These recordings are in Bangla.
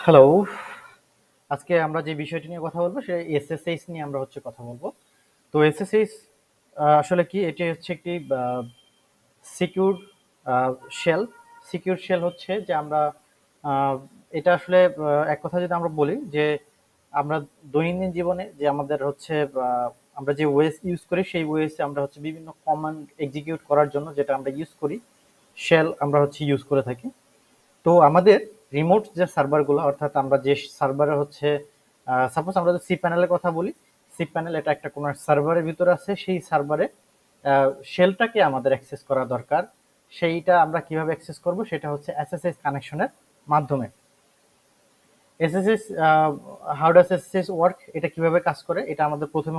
হ্যালো। আজকে আমরা যে বিষয়টি নিয়ে কথা বলবো সে এসএসএইচ নিয়ে আমরা কথা বলবো। তো এসএসএইচ আসলে কি? এটি হচ্ছে একটি সিকিউর শেল। সিকিউর শেল হচ্ছে যে আমরা আহ, এটা আসলে এক কথা যদি আমরা বলি যে আমরা দৈনন্দিন জীবনে যে আমাদের আমরা যে ওয়েস ইউজ করি সেই ওয়েসে আমরা বিভিন্ন কমান্ড এক্সিকিউট করার জন্য যেটা আমরা ইউজ করি শেল আমরা ইউজ করে থাকি। তো আমাদের রিমোট যে সার্ভারগুলো, অর্থাৎ আমরা যে সার্ভারে সাপোজ আমরা যদি সি প্যানেলের কথা বলি, সি প্যানেল এটা একটা কোনো সার্ভারের ভিতরে আছে, সেই সার্ভারে শেলটাকে আমাদের অ্যাক্সেস করা দরকার। সেইটা আমরা কিভাবে অ্যাক্সেস করব সেটা হচ্ছে এসএসএস কানেকশনের মাধ্যমে। SSS, how does SSS work, এটা কিভাবে কাজ করে এটা আমাদের প্রথমে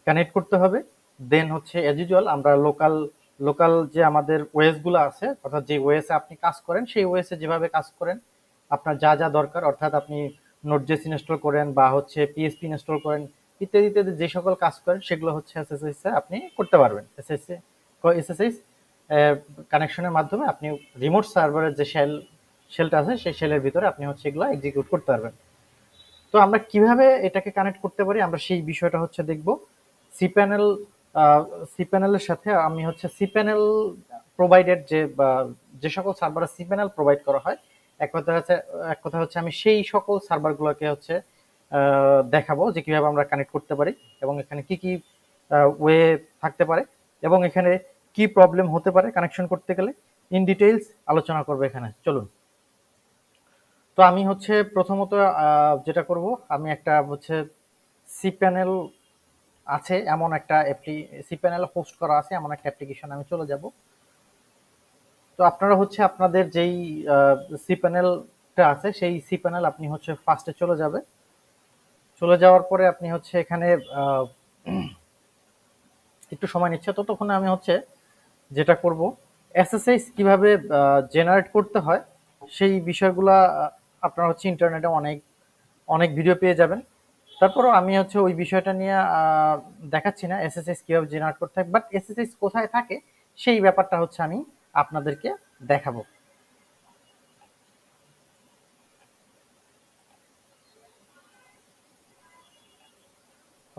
কানেক্ট করতে হবে। দেন অ্যাজ ইউজুয়াল আমরা লোকাল লোকাল যে আমাদের ওয়েস গুলো আছে, অর্থাৎ যে ওয়েসে আপনি কাজ করেন সেই ওয়েসে যেভাবে কাজ করেন আপনার যা যা দরকার, অর্থাৎ আপনি নোটজেস ইনস্টল করেন বা পিএসপি ইনস্টল করেন, ইত্যাদি ইত্যাদি যে সকল কাজ করেন সেগুলো এসএসএস এ আপনি করতে পারবেন। এসএসএস কানেকশনের মাধ্যমে আপনি রিমোট সার্ভারের যে শেলটা আছে সেই শেলের ভিতরে আপনি এগুলো এক্সিকিউট করতে পারবেন। তো আমরা কিভাবে এটাকে কানেক্ট করতে পারি আমরা সেই বিষয়টা দেখব। সিপ্যানেল, সিপ্যানেলের সাথে আমি সিপ্যানেল প্রোভাইডেড যে সকল সার্ভারে সিপ্যানেল প্রোভাইড করা হয়, এক কথা হচ্ছে আমি সেই সকল সার্ভারগুলোকে দেখাবো যে কিভাবে আমরা কানেক্ট করতে পারি এবং এখানে কি কি ওয়ে থাকতে পারে এবং এখানে কি প্রবলেম হতে পারে কানেকশন করতে গেলে, ইন ডিটেইলস আলোচনা করবো এখানে। চলুন। তো আমি প্রথমত যেটা করব, আমি একটা সি প্যানেল আছে এমন একটা সি প্যানেল হোস্ট করা আছে এমন একটা অ্যাপ্লিকেশন আমি চলে যাব। তো আপনারা আপনাদের যেই সি প্যানেলটা আছে সেই সি প্যানেল আপনি ফার্স্টে চলে যাবে। চলে যাওয়ার পরে আপনি এখানে একটু সময় নিচ্ছে, ততক্ষণে আমি যেটা করব এসএসএইচ কিভাবে জেনারেট করতে হয় সেই বিষয়গুলা আপনারা ইন্টারনেটে অনেক অনেক ভিডিও পেয়ে যাবেন। তারপরও আমি ওই বিষয়টা নিয়ে দেখাচ্ছি না এসএসএস কিভাবে জেনারেট করতে হয়, বাট এসএসএস কোথায় থাকে সেই ব্যাপারটা আমি আপনাদেরকে দেখাবো।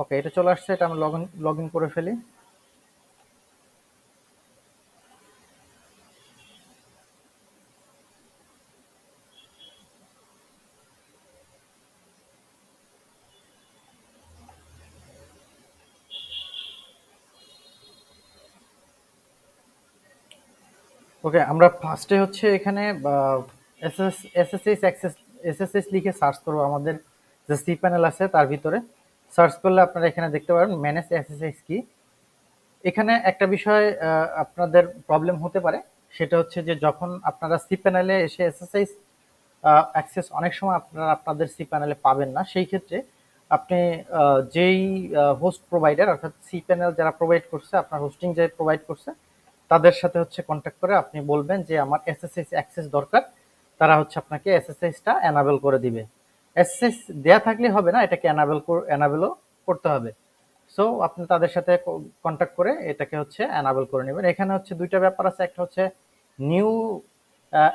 ওকে, এটা চলে আসছে, এটা আমি লগ ইন করে ফেলি। ওকে, আমরা ফার্স্টে এখানে এসএসএস অ্যাক্সেস এসএসএস লিখে সার্চ করবো। আমাদের যে সি প্যানেল আছে তার ভিতরে সার্চ করলে আপনারা এখানে দেখতে পারেন ম্যানেজ এসএসএস কি। এখানে একটা বিষয় আপনাদের প্রবলেম হতে পারে, সেটা যে যখন আপনারা সি প্যানেলে এসে এসএসএস অ্যাক্সেস অনেক সময় আপনারা আপনাদের সি প্যানেলে পাবেন না। সেই ক্ষেত্রে আপনি যেই হোস্ট প্রোভাইডার, অর্থাৎ সি প্যানেল যারা প্রোভাইড করছে, আপনার হোস্টিং যে প্রোভাইড করছে তাদের সাথে কন্ট্যাক্ট করে আপনি বলবেন যে আমার এসএসএস অ্যাক্সেস দরকার। তারা আপনাকে এসএসএসটা এনাবেল করে দিবে। এসএসএস দেয়া থাকলে হবে না, এটাকে এনাবেলও করতে হবে। সো আপনি তাদের সাথে কন্ট্যাক্ট করে এটাকে এনাবেল করে নেবেন। এখানে দুইটা ব্যাপার আছে, একটা নিউ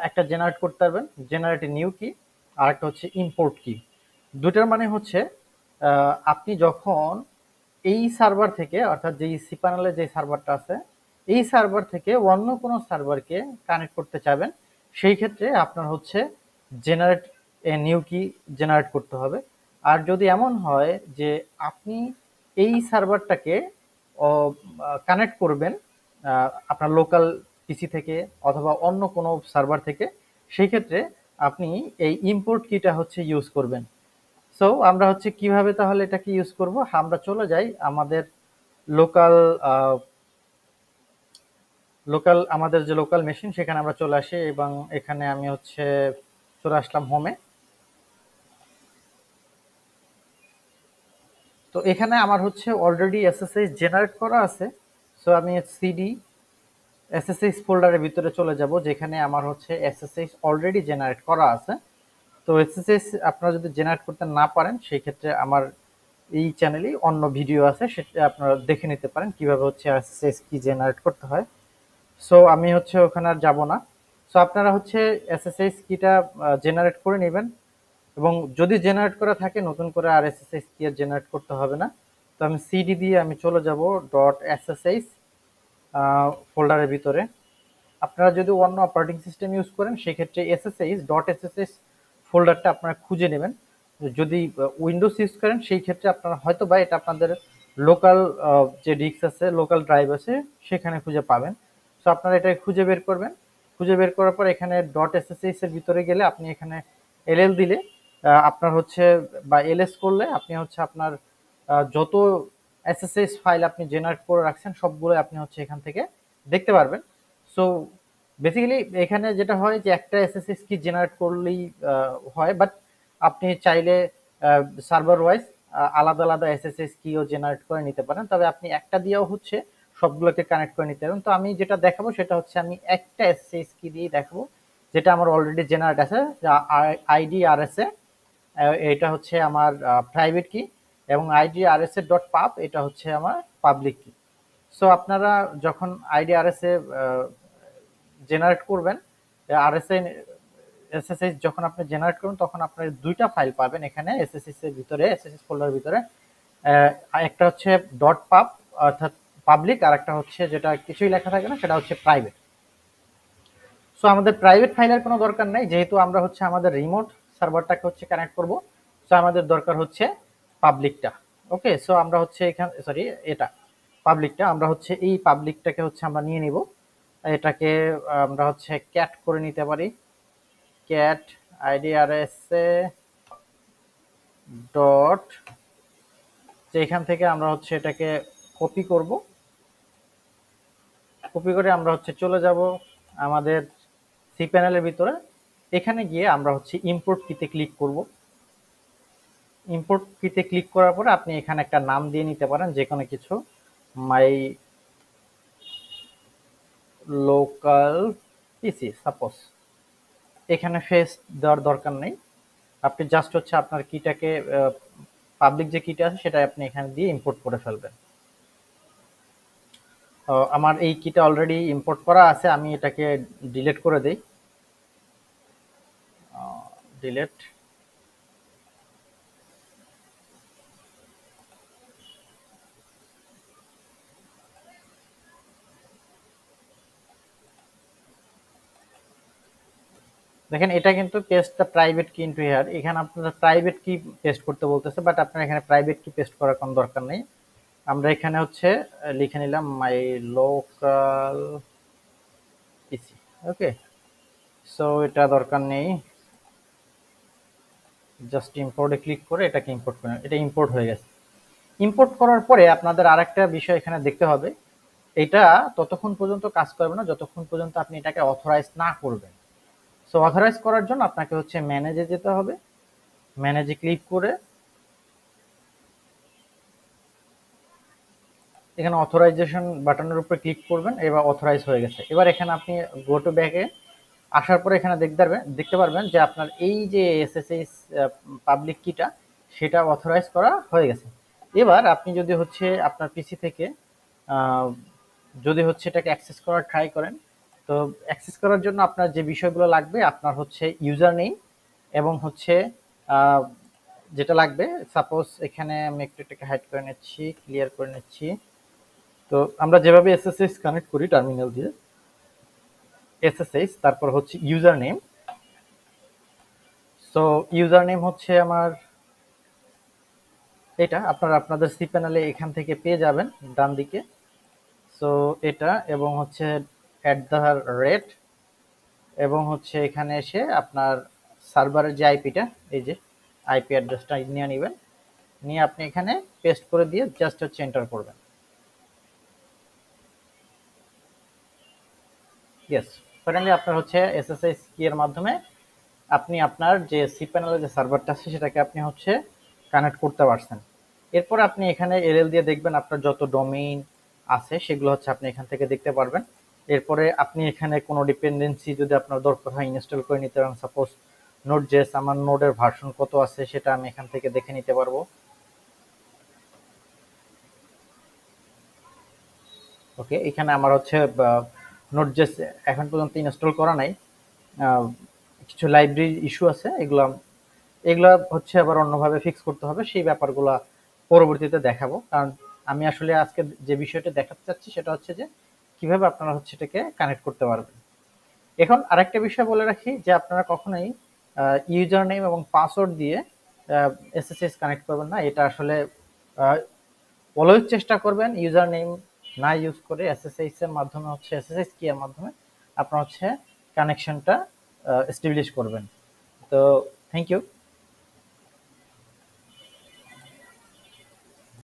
একটা জেনারেট করতে পারবেন, জেনারেট নিউ কি, আর একটা ইম্পোর্ট কি। দুইটার মানে আপনি যখন এই সার্ভার থেকে, অর্থাৎ যেই সি প্যানেলে যে সার্ভারটা আছে এই সার্ভার থেকে অন্য কোনো সার্ভারকে কানেক্ট করতে চাবেন, সেই ক্ষেত্রে আপনার জেনারেট এ নিউ কি জেনারেট করতে হবে। আর যদি এমন হয় যে আপনি এই সার্ভারটাকে কানেক্ট করবেন আপনার লোকাল পিসি থেকে অথবা অন্য কোনো সার্ভার থেকে, সেই ক্ষেত্রে আপনি এই ইম্পোর্ট কিটা ইউজ করবেন। সো আমরা কিভাবে তাহলে এটাকে ইউজ করব, আমরা চলে যাই আমাদের লোকাল আমাদের যে লোকাল মেশিন সেখানে আমরা চলে আসি এবং এখানে আমি চলে আসলাম হোমে। তো এখানে আমার অলরেডি এসএসএস জেনারেট করা আছে। সো আমি সিডি এসএসএস ফোল্ডারের ভিতরে চলে যাব যেখানে আমার এসএসএস অলরেডি জেনারেট করা আছে। তো এসএসএস আপনারা যদি জেনারেট করতে না পারেন সেই ক্ষেত্রে আমার এই চ্যানেলে অন্য ভিডিও আছে, সেটা আপনারা দেখে নিতে পারেন কিভাবে এসএসএস কি জেনারেট করতে হয়। সো আমি ওখানে আর যাব না। সো আপনারা এসএসএস কিটা জেনারেট করে নেবেন। এবং যদি জেনারেট করা থাকে নতুন করে আর এসএসএইচ কি আর জেনারেট করতে হবে না। তো আমি সিডি দিয়ে আমি চলে যাব ডট এসএসএইচ ফোল্ডারের ভিতরে। আপনারা যদি অন্য অপারেটিং সিস্টেম ইউজ করেন সেক্ষেত্রে এসএসএইচ ডট এসএসএইচ ফোল্ডারটা আপনারা খুঁজে নেবেন। যদি উইন্ডোজ ইউজ করেন সেই ক্ষেত্রে আপনারা হয়তো বা এটা আপনাদের লোকাল যে ডিস্ক আছে, লোকাল ড্রাইভ আছে, সেখানে খুঁজে পাবেন। সো আপনারা এটা খুঁজে বের করবেন। খুঁজে বের করার পর এখানে ডট এসএসএইচ এর ভিতরে গেলে আপনি এখানে এলএল দিলে আপনার হচ্ছে, বা এলএস করলে আপনি হচ্ছে আপনার যত এসএসএইচ ফাইল আপনি জেনারেট করে রাখছেন সবগুলো আপনি হচ্ছে এখান থেকে দেখতে পারবেন। সো বেসিক্যালি এখানে যেটা হয় যে একটা এসএসএস কি জেনারেট করলেই হয়, বাট আপনি চাইলে সার্ভার ওয়াইজ আলাদা আলাদা এসএসএস কিও জেনারেট করে নিতে পারেন, তবে আপনি একটা দিয়েও হচ্ছে সবগুলোকে কানেক্ট করে নিতে পারেন। তো আমি যেটা দেখাবো সেটা হচ্ছে আমি একটা এসএসএস কি দিয়ে দেখাবো যেটা আমার অলরেডি জেনারেট আছে, আইডি আর এস এ, এটা হচ্ছে আমার প্রাইভেট কি, এবং ID R S A dot pub এটা হচ্ছে আমার পাবলিক কি। সো আপনারা যখন ID R S A generate করবেন, এসএসএস যখন আপনি জেনারেট করবেন তখন আপনার দুইটা ফাইল পাবেন এখানে এসএসএস এর ভিতরে, এসএসএস ফোল্ডারের ভিতরে। একটা হচ্ছে ডট পাব অর্থাৎ পাবলিক, আর একটা হচ্ছে যেটা কিছুই লেখা থাকে না সেটা হচ্ছে প্রাইভেট। সো আমাদের প্রাইভেট ফাইলের কোনো দরকার নাই, যেহেতু আমরা হচ্ছে আমাদের রিমোট সার্ভারটাকে হচ্ছে কানেক্ট করব। সো আমাদের দরকার হচ্ছে পাবলিকটা। ওকে, সো আমরা হচ্ছে এখানে, সরি, এটা পাবলিকটা, আমরা হচ্ছে এই পাবলিকটাকে হচ্ছে আমরা নিয়ে নিব। এটাকে আমরা হচ্ছে ক্যাট করে নিতে পারি, ক্যাট আইডিআরএসএ ডট, এখান থেকে আমরা হচ্ছে এটাকে কপি করব। কপি করে আমরা হচ্ছে চলে যাব আমাদের সি প্যানেলের ভিতরে। এখানে গিয়ে আমরা হচ্ছে ইম্পোর্ট কিতে ক্লিক করব। ইম্পোর্ট কিতে ক্লিক করার পরে আপনি এখানে একটা নাম দিয়ে নিতে পারেন যে কোনো কিছু, মাই লোকাল পিসি সাপোজ। এখানে ফেস দেওয়ার দরকার নেই, আপনি জাস্ট হচ্ছে আপনার কিটাকে, পাবলিক যে কিটা আছে সেটা আপনি এখানে দিয়ে ইম্পোর্ট করে ফেলবেন। আমার এই কিটা অলরেডি ইম্পোর্ট করা আছে, আমি এটাকে ডিলিট করে দেই, ডিলিট। দেখেন এটা কিন্তু পেস্ট দ্য প্রাইভেট কি ইনটু হিয়ার, এখানে আপনারা প্রাইভেট কি পেস্ট করতে বলতেছে, বাট আপনার এখানে প্রাইভেট কি পেস্ট করার কোনো দরকার নেই। আমরা এখানে হচ্ছে লিখে নিলাম মাই লোকাল পিসি। ওকে, সো এটা দরকার নেই, জাস্ট ইম্পোর্টে ক্লিক করে এটাকে ইম্পোর্ট করেন। এটা ইম্পোর্ট হয়ে গেছে। ইম্পোর্ট করার পরে আপনাদের আরেকটা বিষয় এখানে দেখতে হবে, এটা ততক্ষণ পর্যন্ত কাজ করবে না যতক্ষণ পর্যন্ত আপনি এটাকে অথরাইজ না করবেন। সো অথরাইজ করার জন্য আপনাকে হচ্ছে ম্যানেজে যেতে হবে, ম্যানেজে ক্লিক করে এখানে অথরাইজেশন বাটনের উপরে ক্লিক করবেন, এবার অথরাইজ হয়ে গেছে। এবার এখানে আপনি গো টু ব্যাকে আসার পরে এখানে দেখতে পারবেন যে আপনার এই যে এসএসএইচ পাবলিক কিটা সেটা অথরাইজ করা হয়ে গেছে। এবার আপনি যদি হচ্ছে আপনার পিসি থেকে যদি হচ্ছে এটাকে অ্যাক্সেস করার ট্রাই করেন, তো অ্যাক্সেস করার জন্য আপনার যে বিষয়গুলো লাগবে আপনার হচ্ছে ইউজার নেম এবং হচ্ছে যেটা লাগবে, সাপোজ এখানে আমি একটু এটাকে হাইড করে নিচ্ছি, ক্লিয়ার করে নিচ্ছি। তো আমরা যেভাবে এসএসএইচ কানেক্ট করি টার্মিনাল দিয়ে, এসএসএইচ তারপর হচ্ছে user name. So user name হচ্ছে আমার এটা, আপনারা আপনাদের সি প্যানেলে এখান থেকে পেয়ে যাবেন ডান দিকে। সো এটা, এবং হচ্ছে @, এবং হচ্ছে এখানে এসে আপনার সার্ভারের যে আইপিটা, এই যে আইপি অ্যাড্রেসটা নিয়ে নেবেন, নিয়ে আপনি এখানে পেস্ট করে দিয়ে জাস্ট হচ্ছে এন্টার করবেন। ইয়েস, ফাইনালি আপনার হচ্ছে এসএসএইচ কি এর মাধ্যমে আপনি আপনার যে সি প্যানেলের যে সার্ভারটা আছে সেটাকে আপনি হচ্ছে কানেক্ট করতে পারছেন। এরপর আপনি এখানে এলএল দিয়ে দেখবেন আপনার যত ডোমেইন আছে সেগুলো হচ্ছে আপনি এখান থেকে দেখতে পারবেন। এরপরে আপনি এখানে কোনো ডিপেন্ডেন্সি যদি আপনার দরকার হয় ইনস্টল করে নিতে পারেন, সাপোজ নোড.জেএস, আমার নোডের ভার্সন কত আছে সেটা আমি এখান থেকে দেখে নিতে পারবো। ওকে, এখানে আমার হচ্ছে নোড.জেএস এখন পর্যন্ত ইনস্টল করা নাই, কিছু লাইব্রেরি ইস্যু আছে, এগুলো এগুলা হচ্ছে আবার অন্যভাবে ফিক্স করতে হবে, সেই ব্যাপারগুলা পরবর্তীতে দেখাবো। কারণ আমি আসলে আজকে যে বিষয়টা দেখাতে চাচ্ছি সেটা হচ্ছে যে কিভাবে আপনারা হচ্ছে এটাকে কানেক্ট করতে পারবেন। এখন আরেকটা বিষয় বলে রাখি যে আপনারা কখনোই ইউজার নেম এবং পাসওয়ার্ড দিয়ে এসএসএস কানেক্ট করবেন না। এটা আসলে অলওয়েজ চেষ্টা করবেন ইউজার নেম না ইউজ করে এসএসএস এর মাধ্যমে হচ্ছে এসএসএস কি এর মাধ্যমে আপনার হচ্ছে কানেকশনটা এস্টাবলিশ করবেন। তো থ্যাংক ইউ।